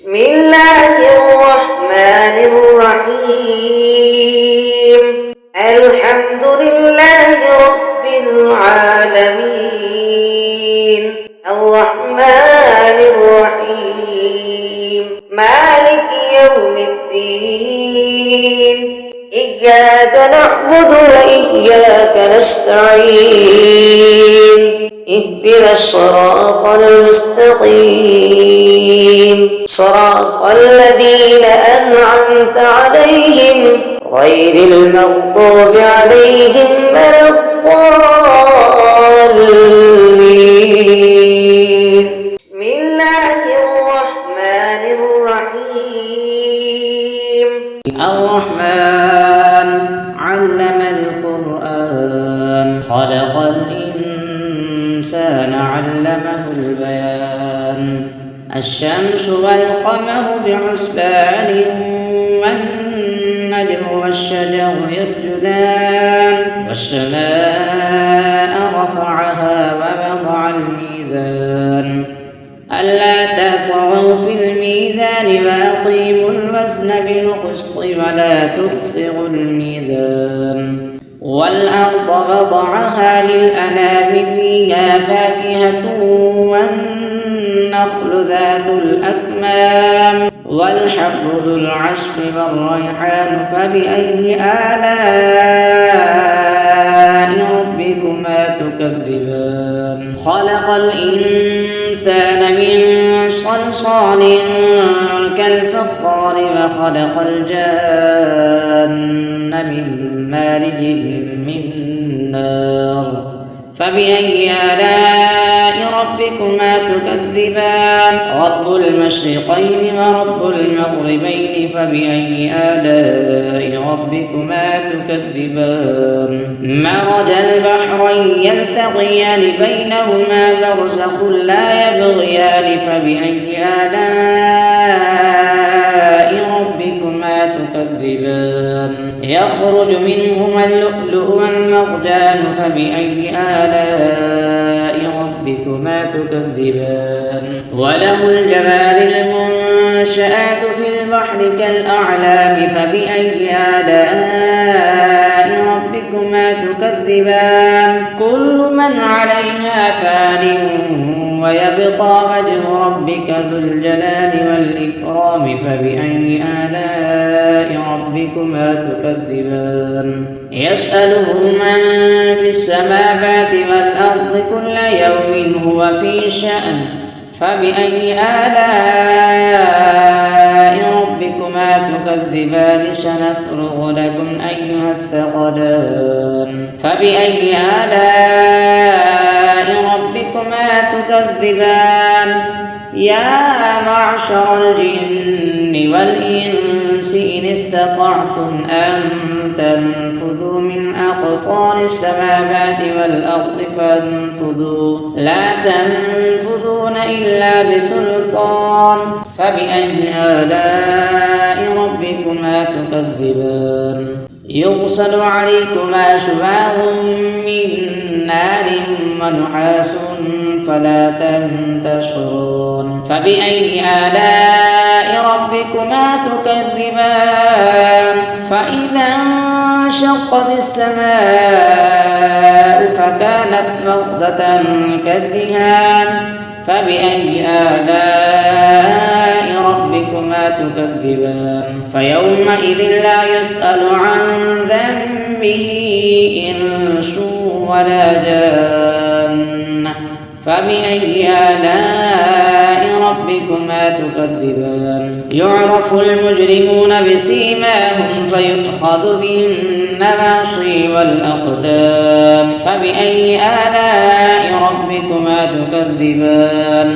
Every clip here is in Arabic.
بسم الله الرحمن الرحيم. الحمد لله رب العالمين، الرحمن الرحيم، مالك يوم الدين. إياك نعبد وإياك نستعين، اهدنا الصراط المستقيم، صراط الذين أنعمت عليهم غير المغضوب عليهم ولا الضالين. بسم الله الرحمن الرحيم. الرحمن علم القرآن، خلق الإنسان علمه البيان. الشمس والقمر بحسبان، والنجم والشجر يسجدان. والسماء رفعها ووضع الميزان، ألا تطغوا في الميزان وأقيموا الوزن بالقسط ولا تخسروا الميزان. والأرض وضعها للأنام، فيها فاكهة والنخل ذات الأكمام والحب ذو العصف والريحان. فبأي آلاء ربكما تكذبان؟ خلق الإنسان من صلصال كالفخار، وخلق الجان من مارج من نار. فبأي آلاء ربكما تكذبان؟ رب المشرقين ورب المغربين، فبأي آلاء ربكما تكذبان؟ مرج البحرين يلتقيان، بينهما برزخ لا يبغيان. فبأي آلاء ربكما تكذبان؟ يخرج منهما اللؤلؤ والمرجان. فبأي آلاء ربكما تكذبان؟ وله الجوار المنشآت في البحر كالأعلام. فبأي آلاء ربكما تكذبان؟ كل من عليها فان، ويبقى وجه ربك ذو الجلال والإكرام. فبأي آلاء ربكما تكذبان؟ يسأله من في السماوات والأرض كل يوم هو في شأن. فبأي آلاء ربكما تكذبان؟ سنفرغ لكم أيها الثقلان. فبأي آلاء ربكما تكذبان؟ يا معشر الجن والإنس إن استطعتم أن تنفذوا من أقطار السماوات والأرض فانفذوا، لا تنفذون إلا بسلطان. فبأي آلاء ربكما تكذبان؟ يرسل عليكما شواظ من نار ونحاس فلا تنتصرون. فبأي آلاء ربكما تكذبان؟ فإذا انشقت السماء فكانت وردة كالدهان. فبأي آلاء ربكما تكذبان؟ فيومئذ لا يسأل عن ذنبه إنس ولا جان. فبأي آلاء ربكما تكذبان؟ يعرف المجرمون بسيماهم فيؤخذ بالنواصي والأقدام. فبأي آلاء ربكما تكذبان؟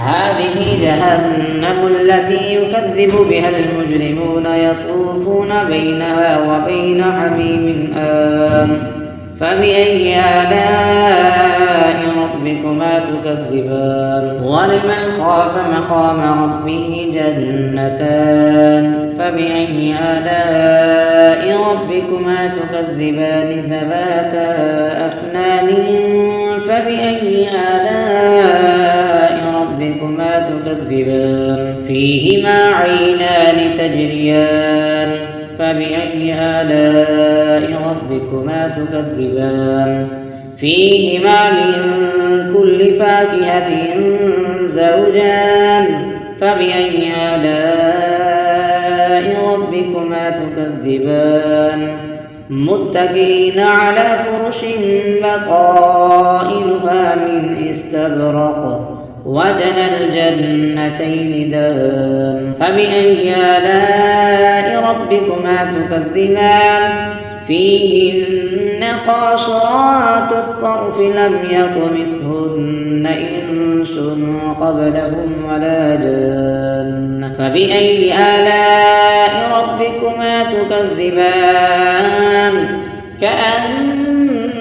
هذه جهنم التي يكذب بها المجرمون، يطوفون بينها وبين حميم آن. فبأي آلاء ربكما تكذبان؟ ولمن خاف مقام ربه جنتان. فبأي آلاء ربكما تكذبان؟ ذواتا أفنان. فبأي آلاء ربكما ربكما تكذبان فيهما عينان تجريان فبأي آلاء ربكما تكذبان فيهما من كل فاكهة زوجان فبأي آلاء ربكما تكذبان متكئين على فرش بطائنها من استبرق وجنى الجنتين دان فبأي آلاء ربكما تكذبان فيهن قاصرات الطرف لم يطمثهن إنس قبلهم ولا جان فبأي آلاء ربكما تكذبان كأنهن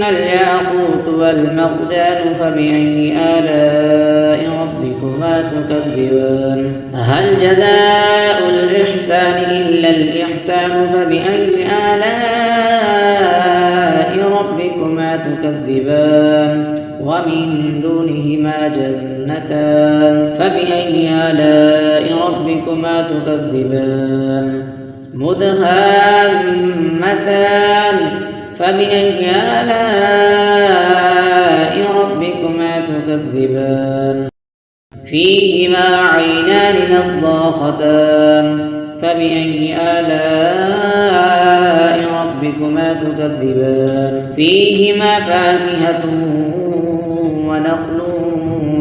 الياقوت والمرجان فبأي آلاء ربكما تكذبان هل جزاء الإحسان إلا الإحسان فبأي آلاء ربكما تكذبان ومن دونهما جنتان فبأي آلاء ربكما تكذبان مدهامتان فبأي آلاء ربكما تكذبان فيهما عينان نضاختان فبأي آلاء ربكما تكذبان فيهما فاكهة ونخل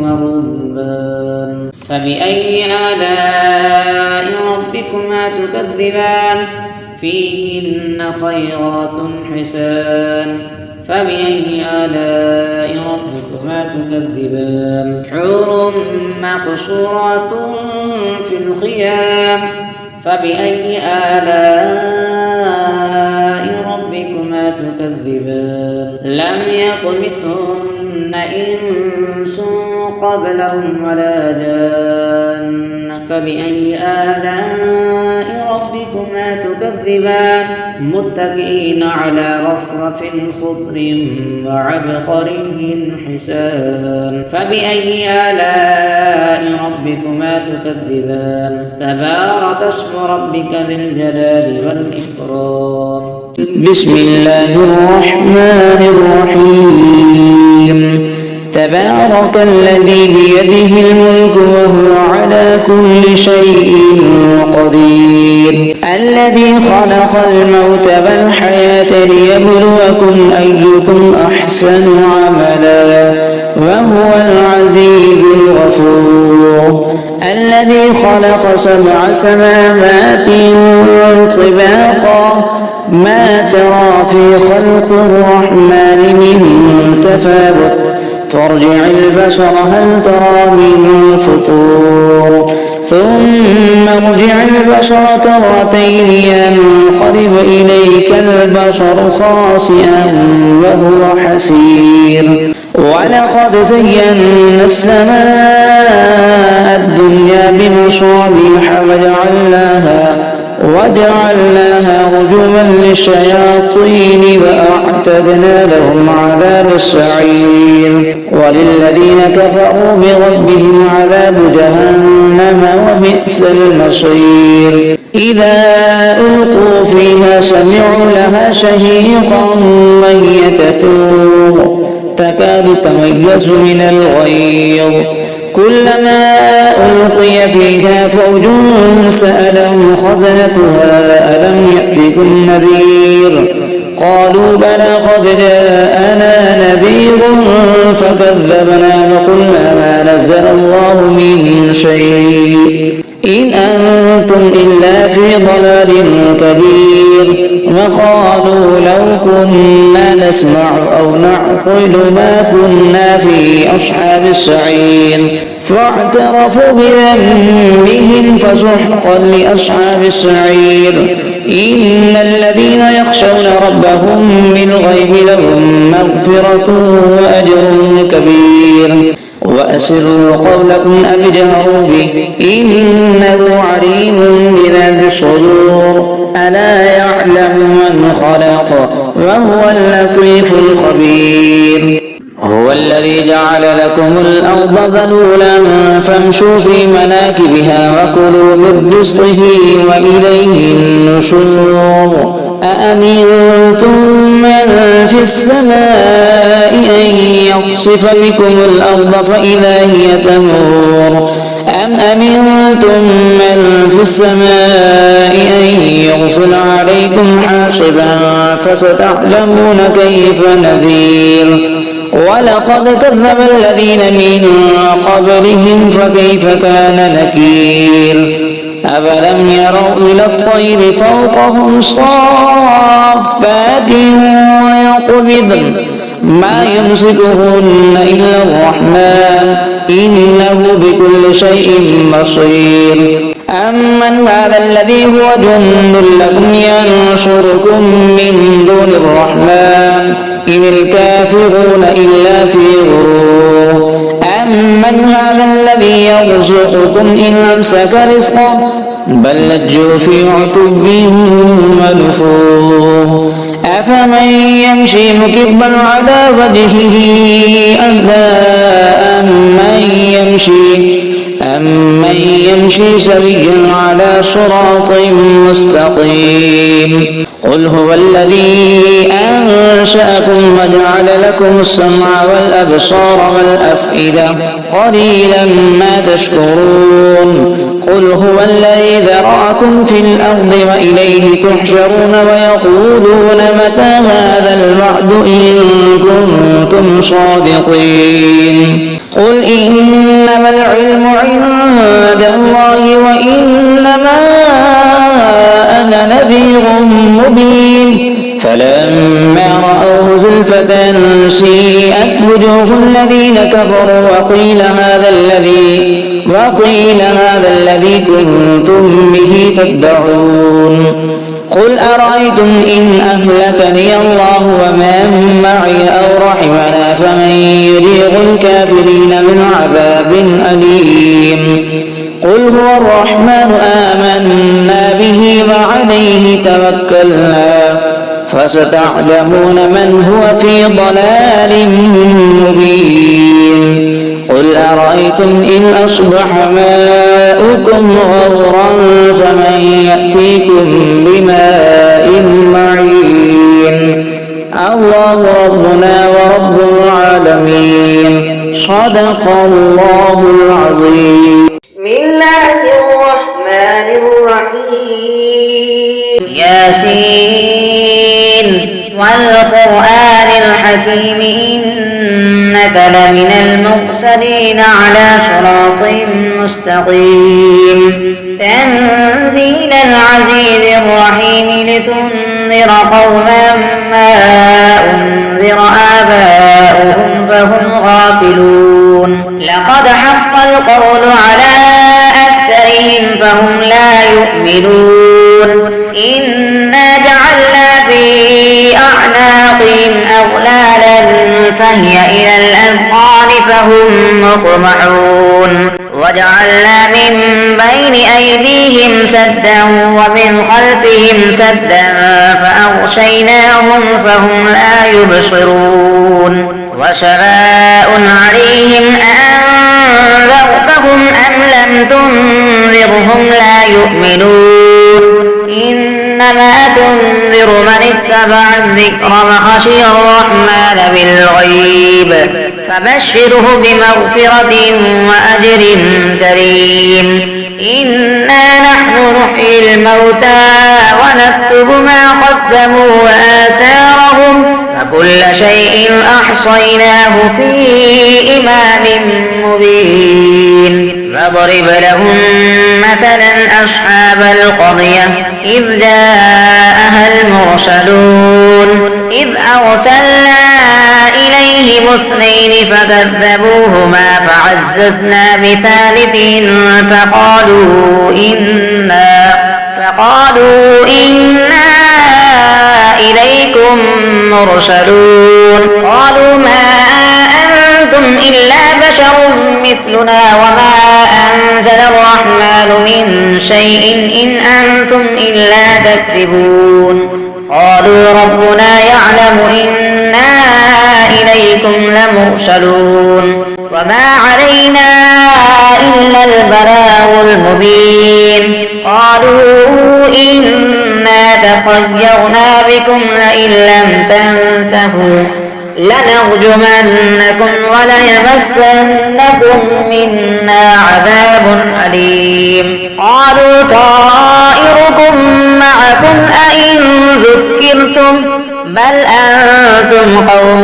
ورمان فبأي آلاء ربكما تكذبان فيهن خيرات حسان فبأي آلاء ربكما تكذبان حور مقصورات في الخيام فبأي آلاء ربكما تكذبان لم يطمثهن إنس قبلهم ولا جان فبأي آلاء ربكما تكذبان متكئين على رفرف خضر وعبقري حسان فبأي آلاء ربكما تكذبان تبارك اسم ربك ذي الجلال والإكرام بسم الله الرحمن الرحيم تبارك الذي بيده الملك وهو على كل شيء قدير الذي خلق الموت والحياة ليبلوكم أيكم أحسن عملا وهو العزيز الغفور الذي خلق 7 سماوات طباقا ما ترى في خلق الرحمن من تفاوت فارجع البصر هل ترى من فطور ثم ارجع البصر كرتين ينقلب إليك البصر خاسئا وهو حسير ولقد زينا السماء الدنيا بمصابيح وجعلناها رجوما للشياطين وأعتدنا لهم عذاب السعير وللذين كفروا بربهم عذاب جهنم وبئس المصير إذا ألقوا فيها سمعوا لها شهيقا وهي تفور تكاد تميز من الغيظ كلما ألقي فيها فوج سألهم خزنتها ألم يأتكم نذير قالوا بلى قد جاءنا نذير فكذبنا وقلنا ما نزل الله من شيء إن أنتم إلا في ضلال كبير وقالوا لو كنا نسمع أو نعقل ما كنا في أصحاب السعير فاعترفوا بذنبهم فسحقا لأصحاب السعير إن الذين يخشون ربهم بالغيب لهم مغفرة وأجر كبير وأسروا قولكم أو اجهروا به إنه عليم بذات الصدور ألا يعلم من خلق وهو اللطيف الخبير هو الذي جعل لكم الأرض ذلولا فامشوا في مناكبها وكلوا من رزقه وإليه النشور أأمنتم من في السماء أن يخسف بكم الأرض فإذا هي تمور أم أمنتم من في السماء أن يرسل عليكم حاصبا فستعلمون كيف نذير ولقد كذب الذين من قبلهم فكيف كان نكير أفلم يروا إلى الطير فوقهم صافات ويقبضن ما يمسكهن إلا الرحمن إنه بكل شيء بصير أمن هذا الذي هو جند لكم ينصركم من دون الرحمن إن الكافرون إلا في غرور أمن هذا الذي يرزقكم إن أمسك رزقه بل لجوا في عتب ونفور أفمن يمشي مكبا على وجهه أهدى أمن يمشي سويا على صراط مستقيم قل هو الذي أنشأكم وجعل لكم السمع والأبصار والأفئدة قليلا ما تشكرون قل هو الذي ذرأكم في الأرض وإليه تحشرون ويقولون متى هذا الوعد إن كنتم صادقين قل إنما العلم عند الله وإنما أنا نذير مبين فلما رأوه زلفة سيئت وجوه الذين كفروا وقيل هذا الذي كنتم به تدعون قل أرأيتم إن أهلكني الله ومن معي أو رحمنا فمن يجير الكافرين من عذاب أليم قل هو الرحمن آمنا به وعليه توكلنا فستعلمون من هو في ضلال مبين قل أرأيتم إن أصبح ماؤكم غورا فمن يأتيكم بماء معين الله ربنا ورب العالمين صدق الله العظيم بسم الله الرحمن الرحيم ياسين والقرآن الحكيم إنك لمن المرسلين على صراط مستقيم تنزيل العزيز الرحيم لتنذر قوما ما أنذر آباؤهم فهم غافلون لقد حق القول على أكثرهم فهم لا يؤمنون إنا جعلنا في أعناقهم أغلالا فهي إلى الأذقان فهم مقمحون وجعلنا من بين أيديهم سدا ومن خلفهم سدا فأغشيناهم فهم لا يبصرون وسواء عليهم أأنذرتهم أم لم تنذرهم لا يؤمنون إنما تنذر من اتبع الذكر وخشي الرحمن بالغيب فبشره بمغفرة وأجر كريم إنا نحن نحيي الموتى ونكتب ما قدموا وآثارهم فكل شيء أحصيناه في إمام مبين فاضرب لهم مثلا أصحاب القرية إذ جاءها المرسلون إذ أرسلنا إليهم اثنين فكذبوهما فعززنا بثالث فقالوا إنا إليكم مرسلون قالوا ما أنتم إلا بشر مثلنا وما أنزل الرحمن من شيء إن أنتم إلا تكذبون قالوا ربنا يعلم إنا إليكم لمرسلون وما علينا إلا البلاغ المبين قالوا إنا تطيرنا بكم لئن لم تنتهوا لنرجمنكم وليمسنكم منا عذاب أليم قالوا طائركم معكم أئن ذكرتم بل أنتم قوم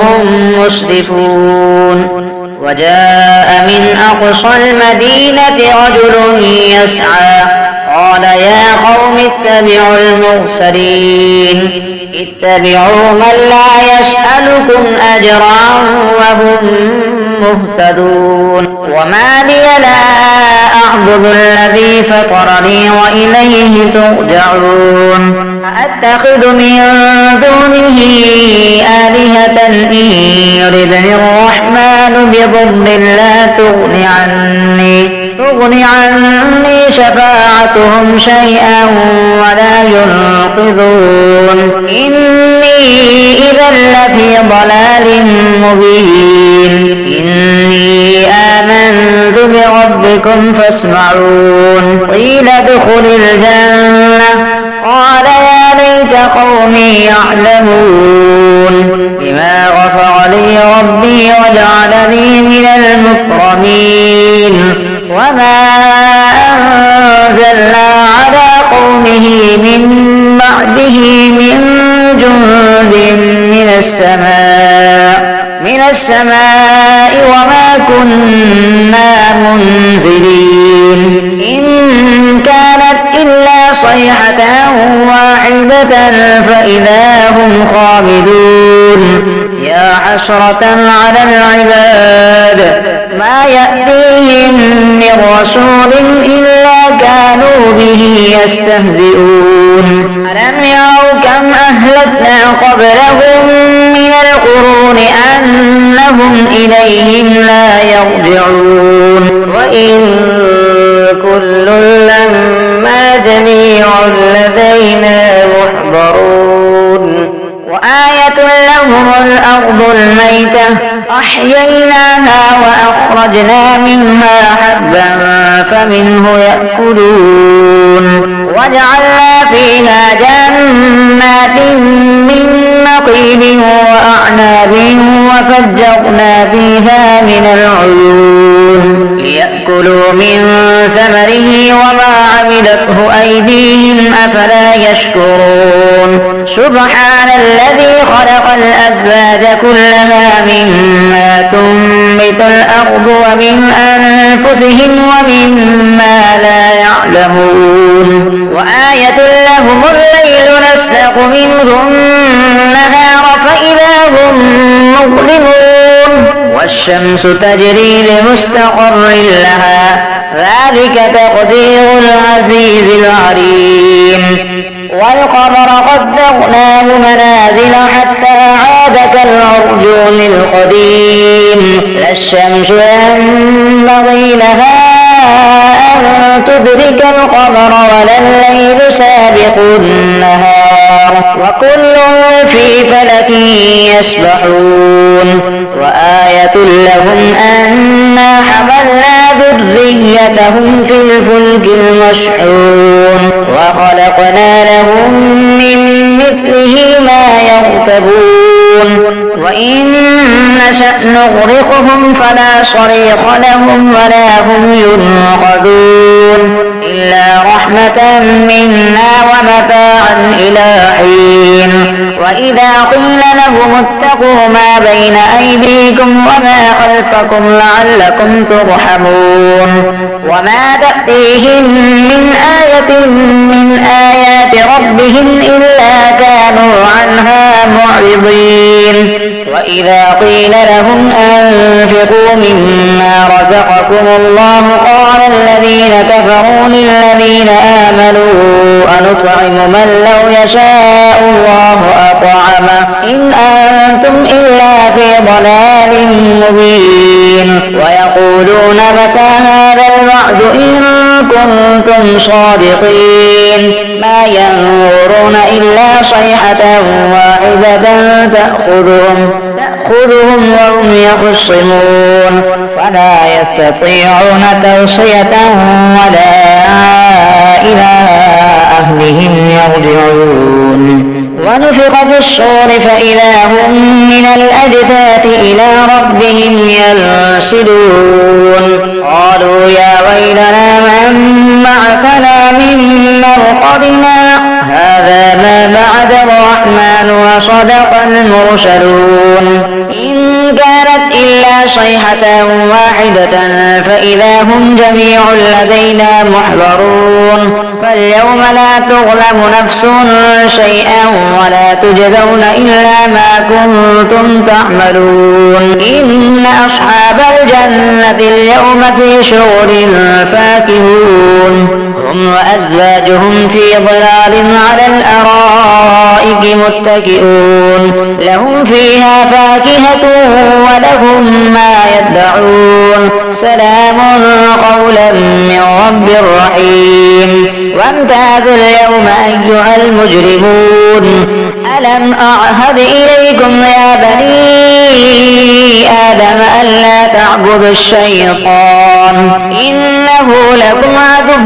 مسرفون وجاء من أقصى المدينة رجل يسعى قال يا قوم اتبعوا المرسلين اتبعوا من لا يسألكم أجرا وهم مهتدون وما لي لا أعبد الذي فطرني وإليه ترجعون أتخذ من دونه آلهة إن يردني الرحمن بضر لا تغن عني شفاعتهم شيئا ولا ينقذون إني إذا لفي ضلال مبين إني آمنت بربكم فاسمعون قيل ادخل الجنة قال يا ليت قومي يعلمون بما غفر لي ربي وجعلني من المكرمين وما أنزلنا على قومه من بعده من جند من السماء وما كنا منزلين إن كانت إلا صيحة واحدة فإذا هم خامدون يا حسرة على العباد ما يأتيهم من رسول إلا كانوا به يستهزئون ألم يروا كم أهلكنا قبلهم من القرون أنهم إليهم لا يرجعون وإن كل لما جميع لدينا محضرون وآية لهم الأرض الميتة أحييناها وأخرجنا منها حبا فمنه يأكلون وجعلنا فيها جنات من نخيل وأعناب وفجرنا فيها من العيون ليأكلوا من ثمره وما عملته أيديهم أفلا يشكرون سبحان الذي خلق الأزواج كلها مما تنبت الأرض ومن أنفسهم ومما لا يعلمون وآية لهم الليل نسلخ منه النهار فإذا هم مظلمون والشمس تجري لمستقر لها ذلك تقدير العزيز العليم والقمر قدرناه منازل حتى عاد كالعرجون القديم لا الشمس ينبغي لها أن تدرك القمر ولا الليل سابق النهار وكل في فلك يسبحون وآية لهم أنا حملنا ذريتهم في الفلك المشحون وخلقنا لهم من مثله ما يركبون وإن نشأ نغرقهم فلا صريخ لهم ولا هم ينقذون إلا رحمة منا ومتاعا إلى حين وإذا قيل لهم اتقوا ما بين أيديكم وما خلفكم لعلكم ترحمون وما تأتيهم من آية من آيات ربهم إلا كانوا عنها معرضين وإذا قيل لهم أنفقوا مما رزقكم الله قال الذين كفروا للذين آمنوا أنطعم من لو يشاء الله أطعمه إن أنتم إلا في ضلال مبين ويقولون متى هذا الوعد إن كنتم صادقين ما ينظرون إلا صيحة واحدة تأخذهم وهم يخصمون فلا يستطيعون توصية ولا إلى أهلهم يرجعون ونفخ في الصور فإذا هم من الأجداث إلى ربهم ينسلون قالوا يا ويلنا من بعثنا من مرقدنا هذا ما بعد الرحمن وصدق المرسلون إن كانت إلا صيحة واحدة فإذا هم جميع لدينا محضرون فاليوم لا تظلم نفس شيئا ولا تجزون إلا ما كنتم تعملون إن أصحاب الجنة اليوم في شغل فاكهون هم وأزواجهم في ظلال على الأرائك متكئون لهم فيها فاكهة ولهم ما يدعون سلام قولا من رب رحيم وامتازوا اليوم أيها المجرمون ألم أعهد إليكم يا بني آدم ألا تعبدوا الشيطان إنه لكم عدو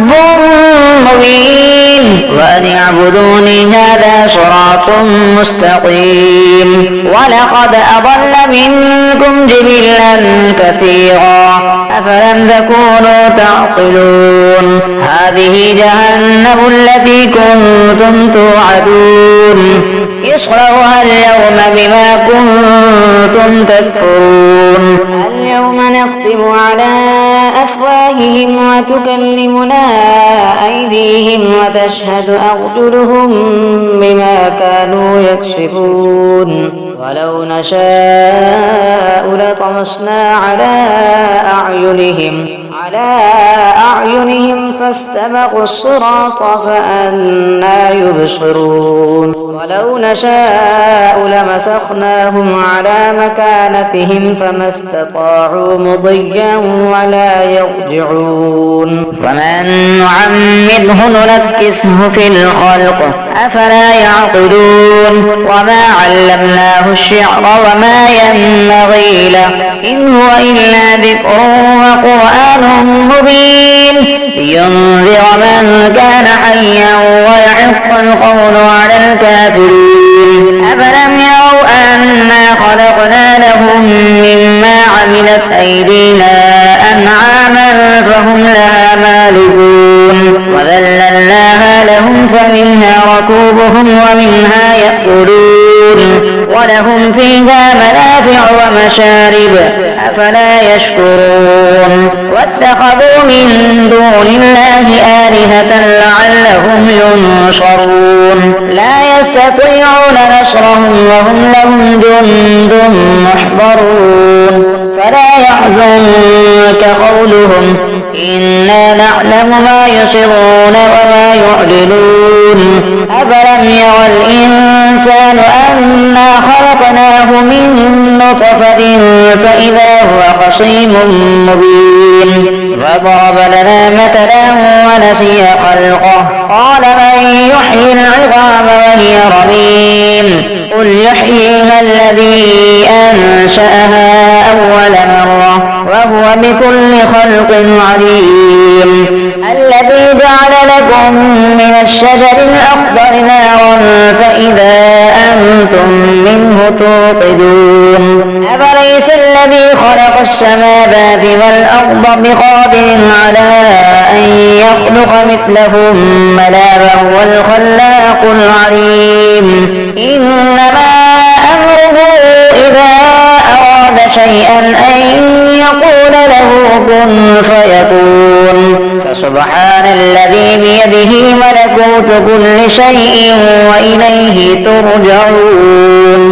مبين وأن اعبدوني هذا صراط مستقيم ولقد أضل منكم جبلا كثيرا أفلم تكونوا تعقلون هذه جهنم التي كنتم توعدون اصلوها اليوم بما كنتم تكفرون اليوم نختم على أفواههم وتكلمنا أيديهم وتشهد أرجلهم بما كانوا يكسبون ولو نشاء لطمسنا على أعينهم فاستبقوا الصراط فأنى يبصرون ولو نشاء لمسخناهم على مكانتهم فما استطاعوا مضيا ولا يرجعون فمن نعمره ننكسه في الخلق أفلا يعقلون وما علمناه الشعر وما ينبغي له إن هو إلا ذكر وقرآن مبين لينذر من كان حيا ويحق القول على الكافرين أفلم يروا أنا خلقنا لهم مما عملت أيدينا أنعاما فهم لها مالكون وذللناها لهم فمنها ركوبهم ومنها يأكلون ولهم فيها منافع ومشارب أفلا يشكرون واتخذوا من دون الله آلهة لعلهم ينصرون لا يستطيعون نصرهم وهم لهم جند محضرون فلا يحزنك قولهم إنا نعلم ما يسرون وما يعلنون أفلم يرى الإنسان أنا خلقناه من نطفة فإذا هو خصيم مبين فضرب لنا مثلا ونسي خلقه قال من يحيي العظام وهي رميم قل يحييها الذي أنشأها أول مرة وهو بكل خلق عليم الذي جعل لكم من الشجر الأخضر نارا فإذا أنتم منه توقدون أفليس الذي خلق السماوات والأرض بقادر على أن يخلق مثلهم بلى وهو الخلاق العليم إنما أمره إذا أراد شيئا أن يقول له كن فيكون فسبحان الذي بيده ملكوت كل شيء وإليه ترجعون